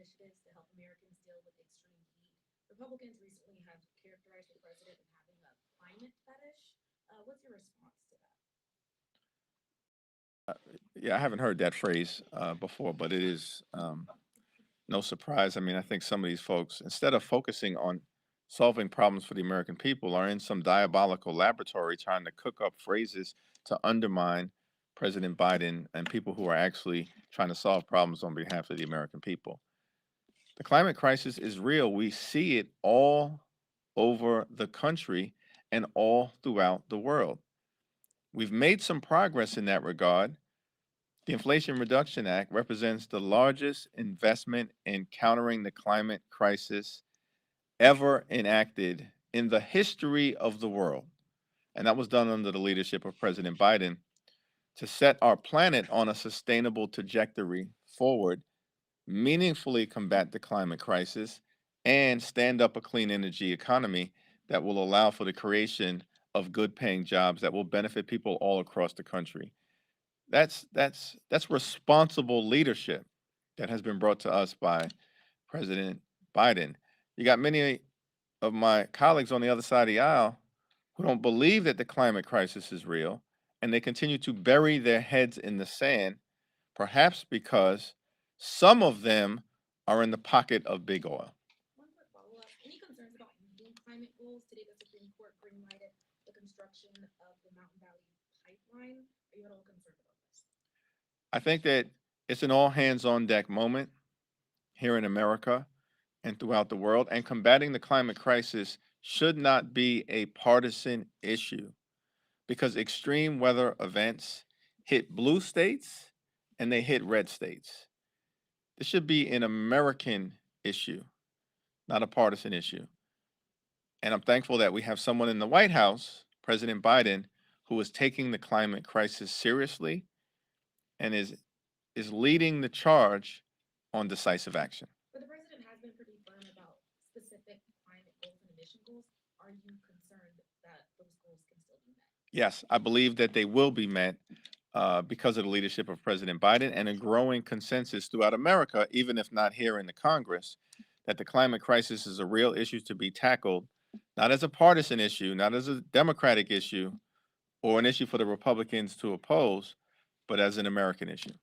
initiatives to help Americans deal with extreme heat. Republicans recently have characterized the president as having a climate fetish. What's your response to that? Yeah, I haven't heard that phrase before, but it is no surprise. I mean, I think some of these folks, instead of focusing on solving problems for the American people, are in some diabolical laboratory trying to cook up phrases to undermine President Biden and people who are actually trying to solve problems on behalf of the American people. The climate crisis is real. We see it all over the country and all throughout the world. We've made some progress in that regard. The Inflation Reduction Act represents the largest investment in countering the climate crisis ever enacted in the history of the world. And that was done under the leadership of President Biden to set our planet on a sustainable trajectory forward, meaningfully combat the climate crisis, and stand up a clean energy economy that will allow for the creation of good paying jobs that will benefit people all across the country. That's responsible leadership that has been brought to us by President Biden. You got many of my colleagues on the other side of the aisle who don't believe that the climate crisis is real, and they continue to bury their heads in the sand, perhaps because some of them are in the pocket of big oil. One quick follow-up. Any concerns about meeting climate goals? Today, the Supreme Court greenlighted the construction of the Mountain Valley pipeline. Are you at all concerned about this? I think that it's an all hands on deck moment here in America and throughout the world, and combating the climate crisis should not be a partisan issue because extreme weather events hit blue states and they hit red states. This should be an American issue, not a partisan issue. And I'm thankful that we have someone in the White House, President Biden, who is taking the climate crisis seriously and is leading the charge on decisive action. But the president has been pretty firm about specific climate goals and emission goals. Are you concerned that those goals can still be met? Yes, I believe that they will be met because of the leadership of President Biden and a growing consensus throughout America, even if not here in the Congress, that the climate crisis is a real issue to be tackled, not as a partisan issue, not as a Democratic issue or an issue for the Republicans to oppose, but as an American issue.